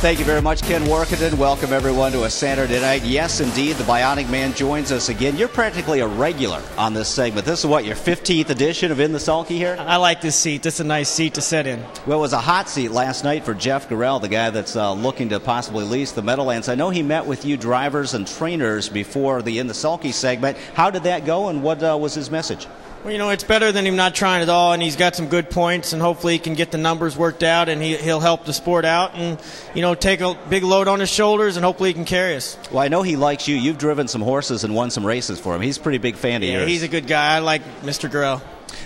Thank you very much, Ken Workington. Welcome, everyone, to a Saturday night. Yes, indeed, the Bionic Man joins us again. You're practically a regular on this segment. This is what, your 15th edition of In the Sulky here? I like this seat. This is a nice seat to sit in. Well, it was a hot seat last night for Jeff Garrell, the guy that's looking to possibly lease the Meadowlands. I know he met with you drivers and trainers before the In the Sulky segment. How did that go, and what was his message? Well, it's better than him not trying at all, and he's got some good points, and hopefully he can get the numbers worked out, and he'll help the sport out and, take a big load on his shoulders, and hopefully he can carry us. Well, I know he likes you. You've driven some horses and won some races for him. He's a pretty big fan of yours. Yeah, he's a good guy. I like Mr. Garrell.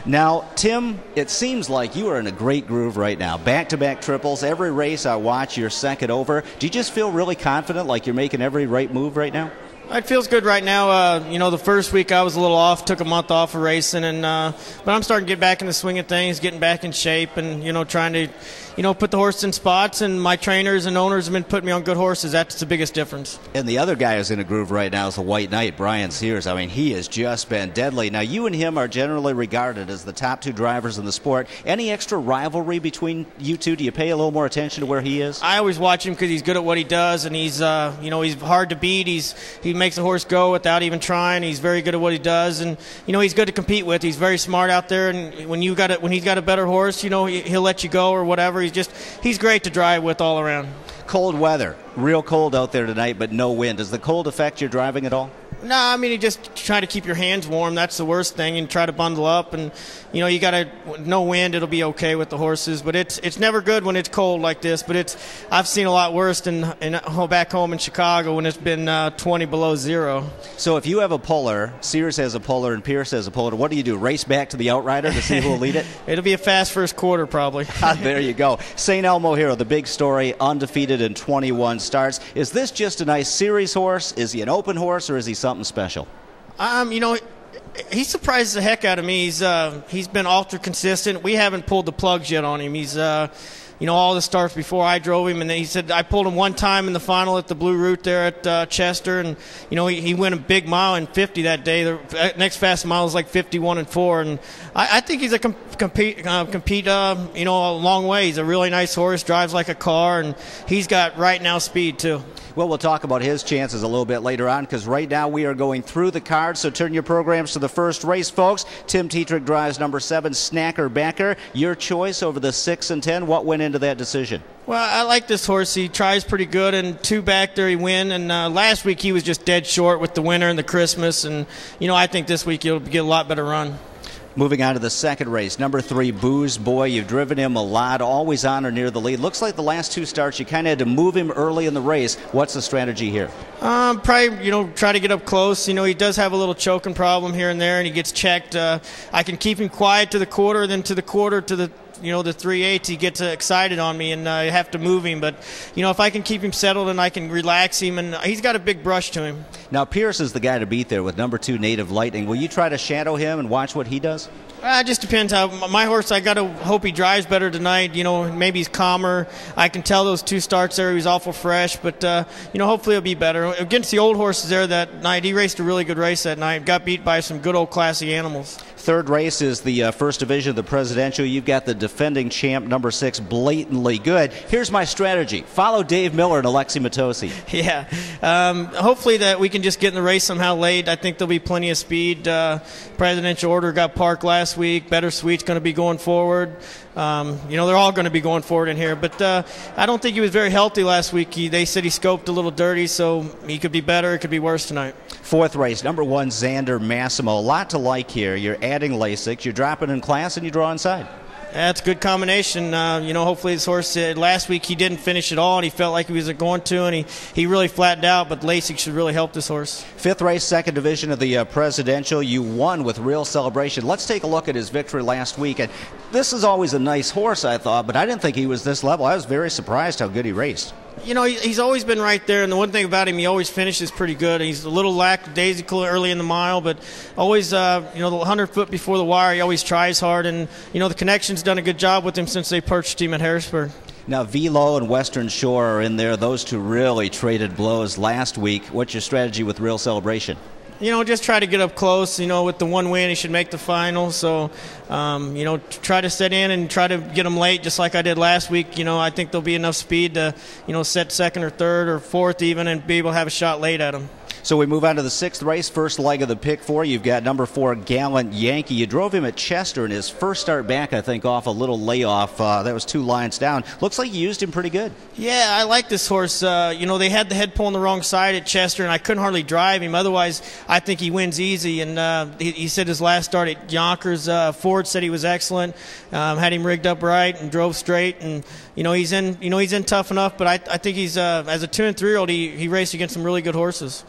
Now, Tim, it seems like you are in a great groove right now. Back-to-back triples. Every race I watch, you're second over. Do you just feel really confident, like you're making every right move right now? It feels good right now. The first week I was a little off, took a month off of racing, but I'm starting to get back in the swing of things, getting back in shape, and trying to, put the horse in spots. And my trainers and owners have been putting me on good horses. That's the biggest difference. And the other guy who's in a groove right now is the White Knight, Brian Sears. I mean, he has just been deadly. Now, you and him are generally regarded as the top two drivers in the sport. Any extra rivalry between you two? Do you pay a little more attention to where he is? I always watch him because he's good at what he does, and he's, he's hard to beat. He makes the horse go without even trying. He's very good at what he does, and he's good to compete with. He's very smart out there, and when he's got a better horse, he'll let you go or whatever. He's great to drive with all around. Cold weather, real cold out there tonight, but no wind. Does the cold affect your driving at all? No, you just try to keep your hands warm. That's the worst thing, and try to bundle up. And you got to no wind. It'll be okay with the horses, but it's never good when it's cold like this. But I've seen a lot worse back home in Chicago when it's been 20 below zero. So if you have a puller, Sears has a puller, and Pierce has a puller, what do? Race back to the outrider to see who will lead it? It'll be a fast first quarter probably. There you go. St Elmo Hero, the big story, undefeated in 21 starts. Is this just a nice series horse? Is he an open horse, or is he something special? He surprises the heck out of me. He's been ultra consistent. We haven't pulled the plugs yet on him. He's all the starts before I drove him, and then he said I pulled him one time in the final at the Blue Route there at Chester, and he went a big mile in 50 that day. The next fast mile was like 51-4, and I think he's a compete a long way. He's a really nice horse, drives like a car, and he's got right now speed too. Well, we'll talk about his chances a little bit later on, because right now we are going through the cards, so turn your programs to the first race, folks. Tim Tetrick drives number 7, Snacker Backer. Your choice over the 6 and 10. What went into that decision? Well, I like this horse. He tries pretty good, and 2 back there he win. And last week he was just dead short with the winter and the Christmas, and I think this week he'll get a lot better run. Moving on to the second race, number 3, Booze Boy. You've driven him a lot, always on or near the lead. Looks like the last 2 starts you kind of had to move him early in the race. What's the strategy here? Probably, try to get up close. He does have a little choking problem here and there, and he gets checked. I can keep him quiet to the quarter, then to the quarter to the the 3/8, he gets excited on me, and I have to move him. But, if I can keep him settled and I can relax him, and he's got a big brush to him. Now, Pierce is the guy to beat there with number 2, Native Lightning. Will you try to shadow him and watch what he does? It just depends how my horse. I got to hope he drives better tonight. Maybe he's calmer. I can tell those 2 starts there he was awful fresh, but hopefully he'll be better against the old horses there that night. He raced a really good race that night. Got beat by some good old classy animals. Third race is the first division of the Presidential. You've got the defending champ, number 6, Blatantly Good. Here's my strategy. Follow Dave Miller and Alexi Matosi. Yeah. Hopefully that we can just get in the race somehow late. I think there'll be plenty of speed. Presidential Order got parked last week. Better Sweet's going to be going forward. They're all going to be going forward in here. But I don't think he was very healthy last week. They said he scoped a little dirty, so he could be better. It could be worse tonight. Fourth race, number 1, Xander Massimo. A lot to like here. You're adding Lasix, you're dropping in class, and you draw inside. That's a good combination. Hopefully this horse, last week he didn't finish at all, and he felt like he was going to, and he really flattened out, but Lasix should really help this horse. Fifth race, second division of the Presidential. You won with Real Celebration. Let's take a look at his victory last week. And this is always a nice horse, I thought, but I didn't think he was this level. I was very surprised how good he raced. He's always been right there, and the one thing about him, he always finishes pretty good. He's a little lackadaisical early in the mile, but always, the 100 foot before the wire, he always tries hard, and, the Connection's done a good job with him since they purchased him at Harrisburg. Now, Velo and Western Shore are in there. Those 2 really traded blows last week. What's your strategy with Real Celebration? Just try to get up close. With the one win, he should make the final. So, try to set in and try to get him late, just like I did last week. I think there'll be enough speed to, set second or third or fourth even and be able to have a shot late at him. So we move on to the 6th race, first leg of the pick 4. You've got number 4, Gallant Yankee. You drove him at Chester in his first start back, I think, off a little layoff. That was 2 lines down. Looks like you used him pretty good. Yeah, I like this horse. They had the head pull on the wrong side at Chester, and I couldn't hardly drive him. Otherwise, I think he wins easy. And he said his last start at Yonkers, Ford said he was excellent. Had him rigged up right and drove straight. And he's in tough enough. But I think he's as a 2- and 3-year-old, he raced against some really good horses.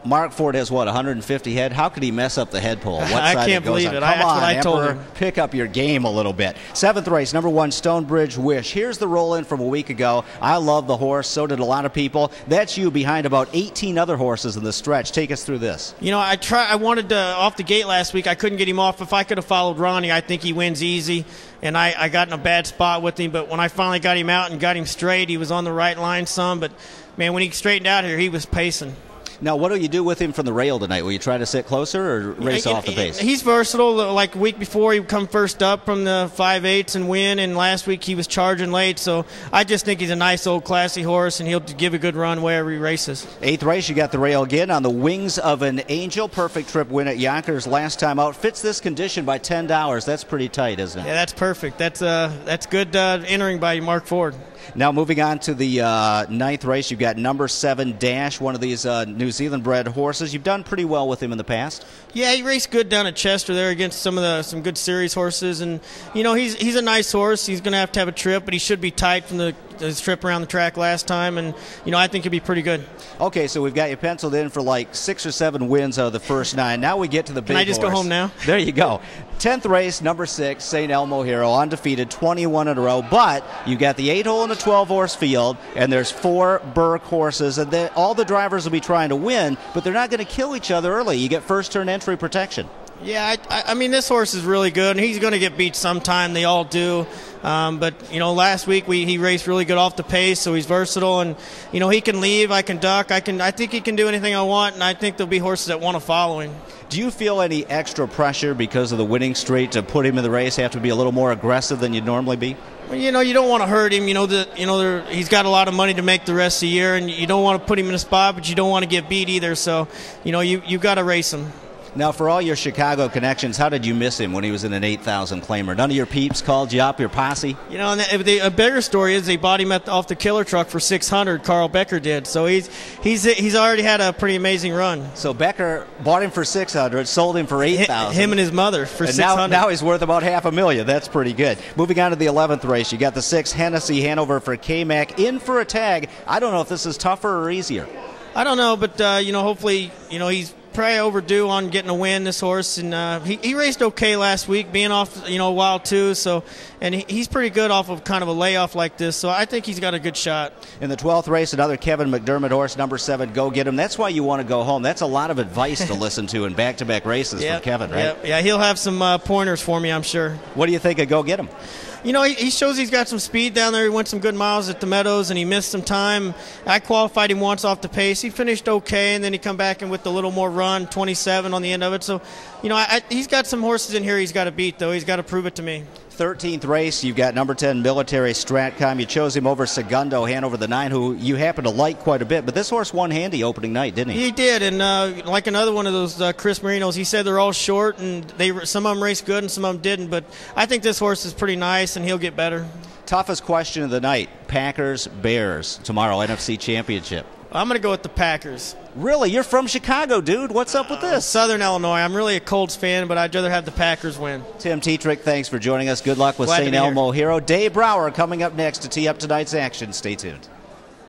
Mark Ford has, 150 head? How could he mess up the head pull? What I side can't it goes believe on? it. Come That's on, what I told Emperor, him. pick up your game a little bit. 7th race, number 1, Stonebridge Wish. Here's the roll-in from a week ago. I love the horse. So did a lot of people. That's you behind about 18 other horses in the stretch. Take us through this. I wanted to off the gate last week. I couldn't get him off. If I could have followed Ronnie, I think he wins easy. And I got in a bad spot with him. But when I finally got him out and got him straight, he was on the right line some. But, man, when he straightened out here, he was pacing. Now, what do you do with him from the rail tonight? Will you try to sit closer or race off the pace? He's versatile. Like a week before, he would come first up from the 5/8 and win, and last week he was charging late. So I just think he's a nice, old, classy horse, and he'll give a good run wherever he races. 8th race, you got the rail again on the Wings of an Angel. Perfect trip win at Yonkers last time out. Fits this condition by $10. That's pretty tight, isn't it? Yeah, that's perfect. That's good entering by Mark Ford. Now moving on to the 9th race, you've got number 7 Dash, one of these New Zealand bred horses. You've done pretty well with him in the past. Yeah, he raced good down at Chester there against some good series horses, and he's a nice horse. He's going to have a trip, but he should be tight from his trip around the track last time, and I think he'll be pretty good. Okay, so we've got you penciled in for like 6 or 7 wins out of the first 9. Now we get to the big horse. Can I just go home now? There you go. 10th race, number 6, St Elmo Hero, undefeated, 21 in a row. But you got the 8-hole and the 12-horse field, and there's 4 Burke horses, and all the drivers will be trying to win, but they're not going to kill each other early. You get first-turn entry protection. Yeah, I mean, this horse is really good, and he's going to get beat sometime. They all do. But, last week he raced really good off the pace, so he's versatile. And, he can leave, I can duck. I think he can do anything I want, and I think there'll be horses that want to follow him. Do you feel any extra pressure because of the winning streak to put him in the race, have to be a little more aggressive than you'd normally be? Well, you don't want to hurt him. He's got a lot of money to make the rest of the year, and you don't want to put him in a spot, but you don't want to get beat either. So, you've got to race him. Now, for all your Chicago connections, how did you miss him when he was in an 8,000 claimer? None of your peeps called you up, your posse? And a bigger story is they bought him off the killer truck for $600. Carl Becker did. So he's already had a pretty amazing run. So Becker bought him for $600, sold him for $8,000. Him and his mother for $600. Now he's worth about $500,000. That's pretty good. Moving on to the 11th race, you got the 6 Hennessy Hanover for K-Mac in for a tag. I don't know if this is tougher or easier. I don't know, but hopefully, he's probably overdue on getting a win, this horse, and he raced okay last week, being off a while too. So, and he's pretty good off of kind of a layoff like this. So I think he's got a good shot. In the 12th race, another Kevin McDermott horse, number 7, Go Get Him. That's why you want to go home. That's a lot of advice to listen to in back-to-back races from Kevin, right? Yeah, he'll have some pointers for me, I'm sure. What do you think of Go Get Him? He shows he's got some speed down there. He went some good miles at the Meadows, and he missed some time. I qualified him once off the pace. He finished okay, and then he come back and with a little more run, 27 on the end of it. So, he's got some horses in here he's got to beat, though. He's got to prove it to me. 13th race, you've got number 10 Military Stratcom. You chose him over Segundo, Hanover the 9, who you happen to like quite a bit. But this horse won handy opening night, didn't he? He did, and like another one of those Chris Marinos, he said they're all short, and some of them raced good and some of them didn't. But I think this horse is pretty nice, and he'll get better. Toughest question of the night, Packers-Bears tomorrow, NFC Championship. I'm going to go with the Packers. Really? You're from Chicago, dude. What's up with this? Southern Illinois. I'm really a Colts fan, but I'd rather have the Packers win. Tim Tetrick, thanks for joining us. Good luck with St Elmo Hero. Dave Brower coming up next to tee up tonight's action. Stay tuned.